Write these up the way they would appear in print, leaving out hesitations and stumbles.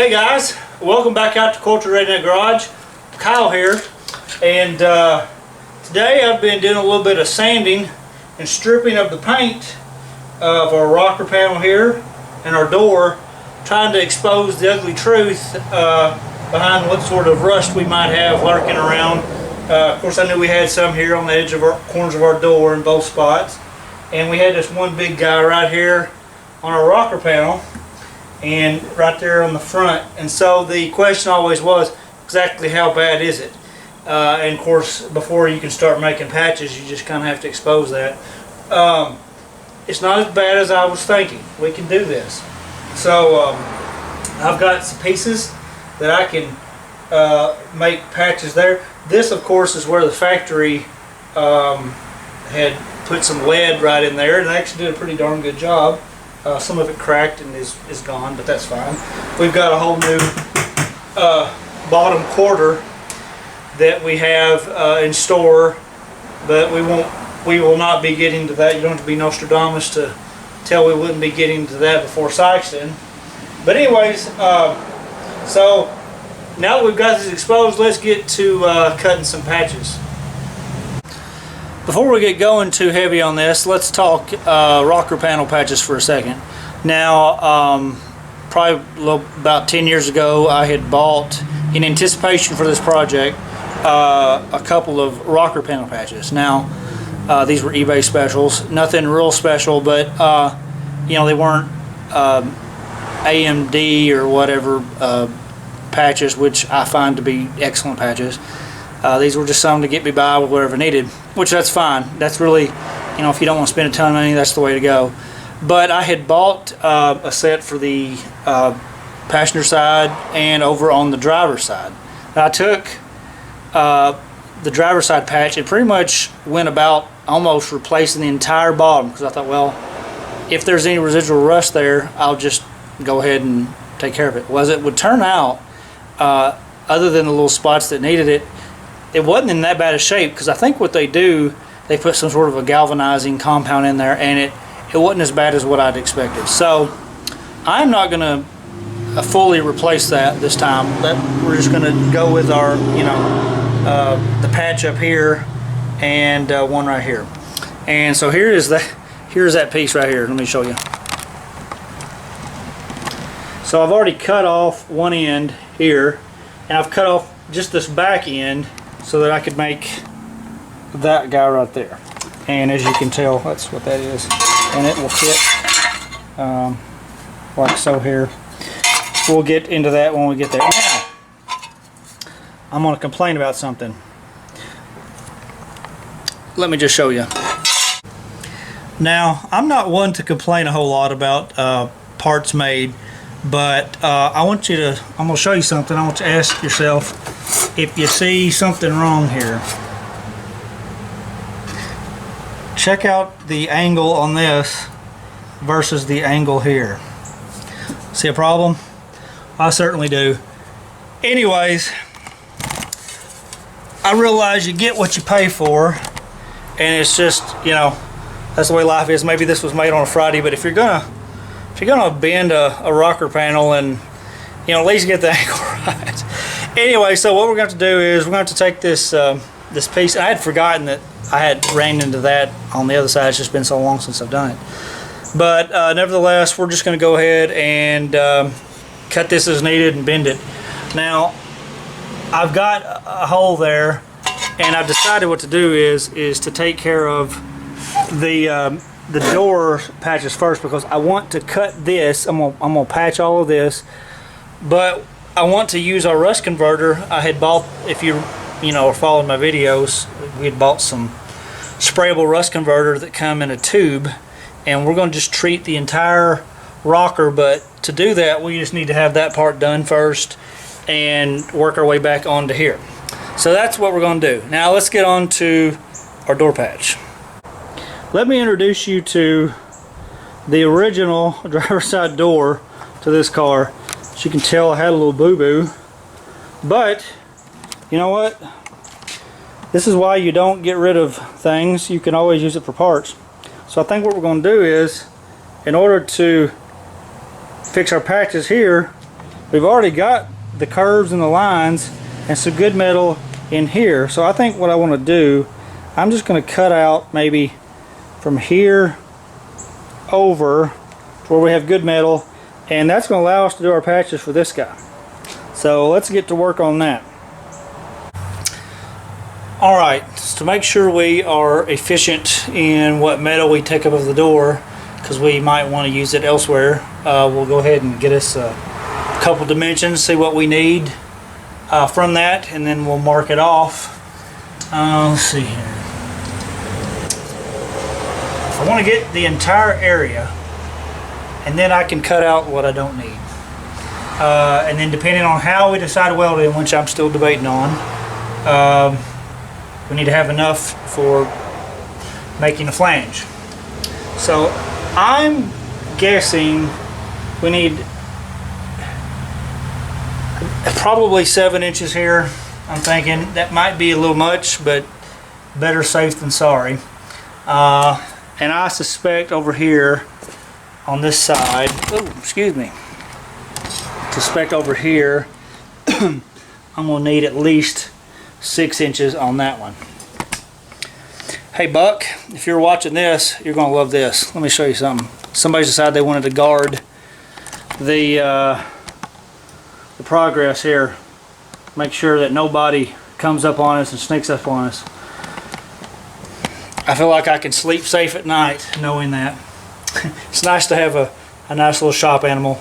Hey guys, welcome back out to Culture Redneck Garage. Kyle here, and today I've been doing a little bit of sanding and stripping of the paint of our rocker panel here and our door, trying to expose the ugly truth behind what sort of rust we might have lurking around. Of course, I knew we had some here on the edge of our corners of our door in both spots, and we had this one big guy right here on our rocker panel and right there on the front. And so the question always was, exactly how bad is it? And of course, before you can start making patches, you just kind of have to expose that. It's not as bad as I was thinking. We can do this. So I've got some pieces that I can make patches there. This, of course, is where the factory had put some lead right in there, and they actually did a pretty darn good job. Some of it cracked and is gone, but that's fine. We've got a whole new bottom quarter that we have in store, but we will not be getting to that. You don't have to be Nostradamus to tell we wouldn't be getting to that before Sykeston. But anyways, so now that we've got this exposed, let's get to cutting some patches. Before we get going too heavy on this, let's talk rocker panel patches for a second. Now, probably about 10 years ago, I had bought, in anticipation for this project, a couple of rocker panel patches. Now, these were eBay specials, nothing real special, but you know, they weren't AMD or whatever patches, which I find to be excellent patches. These were just something to get me by with whatever needed, which that's fine. That's really, you know, if you don't want to spend a ton of money, that's the way to go. But I had bought a set for the passenger side and over on the driver's side. And I took the driver's side patch and pretty much went about almost replacing the entire bottom, because I thought, well, if there's any residual rust there, I'll just go ahead and take care of it. Well, as it would turn out, other than the little spots that needed it, it wasn't in that bad a shape, because I think what they do, they put some sort of a galvanizing compound in there, and it wasn't as bad as what I'd expected. So I'm not going to fully replace that this time. We're just going to go with our, you know, the patch up here and one right here. And so here's that piece right here. Let me show you. So I've already cut off one end here, and I've cut off just this back end so that I could make that guy right there. And as you can tell, that's what that is. And it will fit like so here. We'll get into that when we get there. Now, I'm going to complain about something. Let me just show you. Now, I'm not one to complain a whole lot about parts made, but I'm going to show you something. I want you to ask yourself if you see something wrong here. Check out the angle on this versus the angle here. See a problem? I certainly do. Anyways, I realize you get what you pay for, and it's just, you know, that's the way life is. Maybe this was made on a Friday, but if you're gonna bend a rocker panel, and you know, at least get the angle right. Anyway, so what we're going to do is we're going to take this this piece. I had forgotten that I had ran into that on the other side. It's just been so long since I've done it. But nevertheless, we're just going to go ahead and cut this as needed and bend it. Now, I've got a hole there, and I've decided what to do is to take care of the door patches first, because I want to cut this. I'm gonna patch all of this, but I want to use our rust converter. I had bought, if you know, or followed my videos, we had bought some sprayable rust converter that come in a tube, and we're going to just treat the entire rocker. But to do that, we just need to have that part done first and work our way back onto here. So that's what we're going to do. Now let's get on to our door patch. Let me introduce you to the original driver's side door to this car. As you can tell, I had a little boo-boo, but you know what? This is why you don't get rid of things. You can always use it for parts. So I think what we're going to do is, in order to fix our patches here, we've already got the curves and the lines and some good metal in here. So I think what I want to do, I'm just going to cut out maybe from here over to where we have good metal, and that's going to allow us to do our patches for this guy. So let's get to work on that. Alright, to make sure we are efficient in what metal we take up of the door, because we might want to use it elsewhere, we'll go ahead and get us a couple dimensions, see what we need from that, and then we'll mark it off. Let's see here. I want to get the entire area, and then I can cut out what I don't need. And then depending on how we decide to weld it, which I'm still debating on, we need to have enough for making a flange. So I'm guessing we need probably 7 inches here. I'm thinking that might be a little much, but better safe than sorry. And I suspect over here on this side, suspect over here, I'm gonna need at least 6 inches on that one. Hey Buck, if you're watching this, you're gonna love this. Let me show you something. Somebody decided they wanted to guard the progress here. Make sure that nobody comes up on us and sneaks up on us. I feel like I can sleep safe at night knowing that. It's nice to have a nice little shop animal.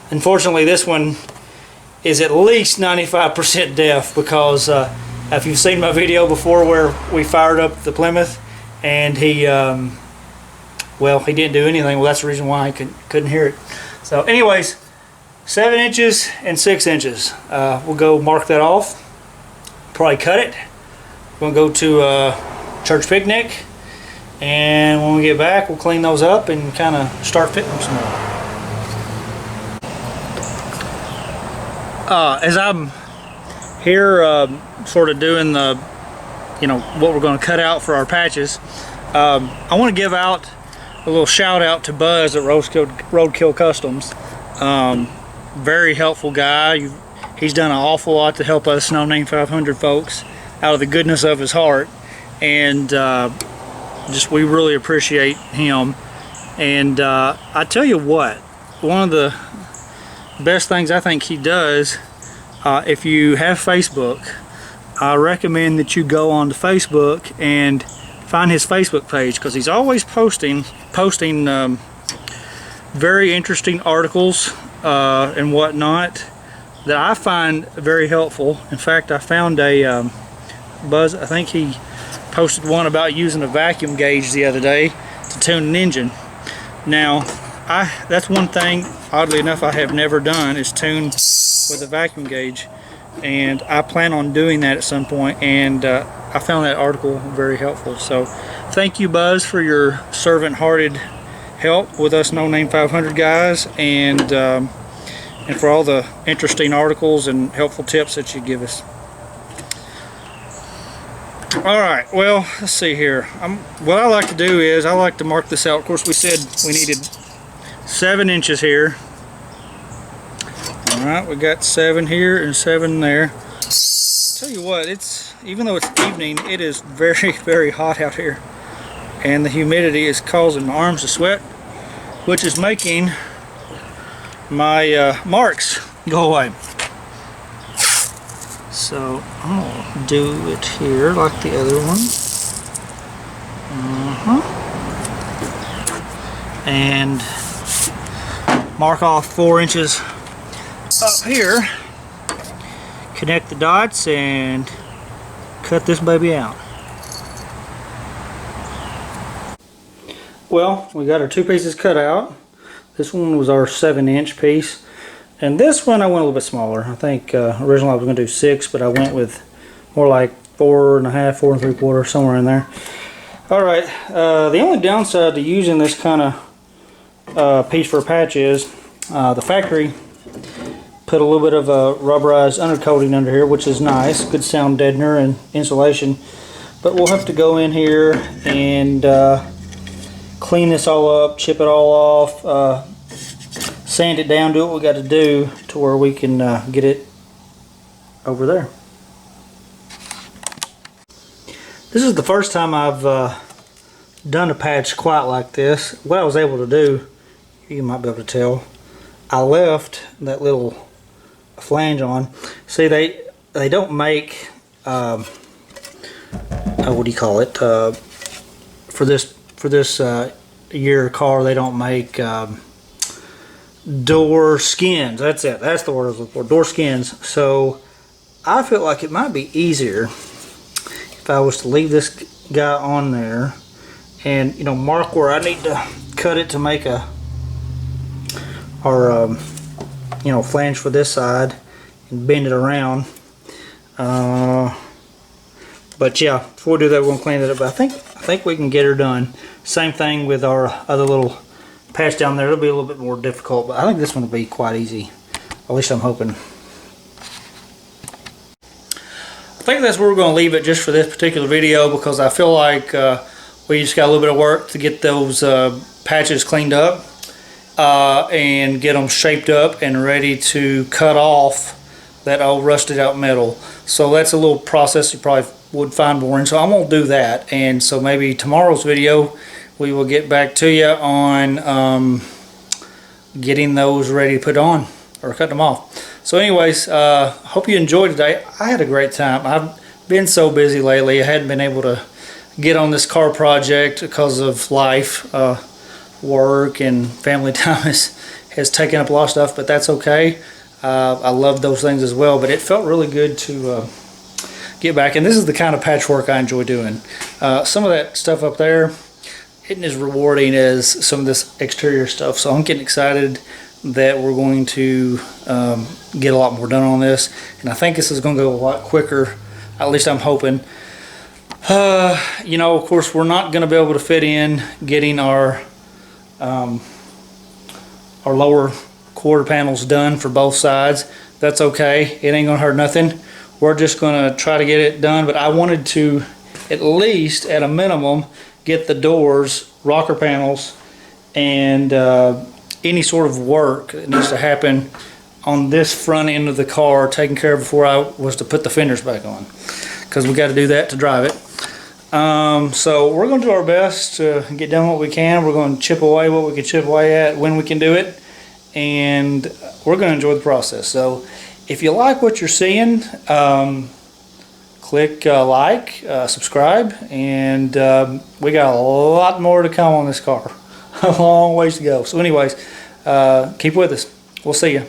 Unfortunately, this one is at least 95% deaf, because if you've seen my video before where we fired up the Plymouth and he well, he didn't do anything. Well, that's the reason why I couldn't hear it. So anyways, 7 inches and 6 inches. We'll go mark that off, probably cut it. We're going to go to church picnic, and when we get back we'll clean those up and kind of start fitting them some more. As I'm here sort of doing the, what we're going to cut out for our patches, I want to give out a little shout out to Buzz at Roadkill Customs. Very helpful guy. He's done an awful lot to help us No Name 500 folks out of the goodness of his heart, and we really appreciate him. And I tell you what, one of the best things I think he does, if you have Facebook, I recommend that you go on to Facebook and find his Facebook page, because he's always posting very interesting articles and whatnot that I find very helpful. In fact, I found a Buzz, I think he posted one about using a vacuum gauge the other day to tune an engine. Now, that's one thing, oddly enough, I have never done, is tune with a vacuum gauge, and I plan on doing that at some point, and I found that article very helpful. So thank you, Buzz, for your servant-hearted help with us No Name 500 guys, and for all the interesting articles and helpful tips that you give us. Alright, well, let's see here. What I like to do is I like to mark this out. Of course, we said we needed 7 inches here. Alright, we got 7 here and 7 there. Tell you what, even though it's evening, it is very, very hot out here, and the humidity is causing my arms to sweat, which is making my marks go away. So I'll do it here like the other one. And mark off 4 inches up here, connect the dots, and cut this baby out. Well, we got our 2 pieces cut out. This one was our 7-inch piece, and this one I went a little bit smaller. I think originally I was going to do 6, but I went with more like 4.5, 4 3/4, somewhere in there. Alright, the only downside to using this kind of piece for a patch is the factory put a little bit of a rubberized undercoating under here, which is nice, good sound deadener and insulation. But we'll have to go in here and clean this all up, chip it all off, sand it down, do what we got to do to where we can get it over there. This is the first time I've done a patch quite like this. What I was able to do, you might be able to tell, I left that little flange on. See, they don't make what do you call it, for this year car, they don't make door skins. That's it, that's the word I was looking for, door skins. So I felt like it might be easier if I was to leave this guy on there and, you know, mark where I need to cut it to make a you know, flange for this side and bend it around. But yeah, before we do that, we're gonna clean it up. But I think we can get her done. Same thing with our other little patch down there. It'll be a little bit more difficult, but I think this one will be quite easy. At least I'm hoping. I think that's where we're going to leave it just for this particular video, because I feel like we just got a little bit of work to get those patches cleaned up and get them shaped up and ready to cut off that old rusted out metal. So that's a little process you probably would find boring, so I'm going to do that. And so maybe tomorrow's video we will get back to you on getting those ready to put on or cut them off. So anyways, hope you enjoyed today. I had a great time. I've been so busy lately. I hadn't been able to get on this car project because of life, work and family time has taken up a lot of stuff, but that's okay. I love those things as well, but it felt really good to get back, and this is the kind of patchwork I enjoy doing. Some of that stuff up there isn't as rewarding as some of this exterior stuff, so I'm getting excited that we're going to get a lot more done on this, and I think this is going to go a lot quicker. At least I'm hoping. You know, of course, we're not going to be able to fit in getting our lower quarter panels done for both sides. That's okay. It ain't going to hurt nothing. We're just going to try to get it done, but I wanted to at least, at a minimum, get the doors, rocker panels, and any sort of work that needs to happen on this front end of the car taken care of before I was to put the fenders back on, because we got to do that to drive it. So we're going to do our best to get done what we can. We're going to chip away what we can chip away at when we can do it, and we're going to enjoy the process. So if you like what you're seeing, click like, subscribe, and we got a lot more to come on this car. A long ways to go. So anyways, keep with us. We'll see you.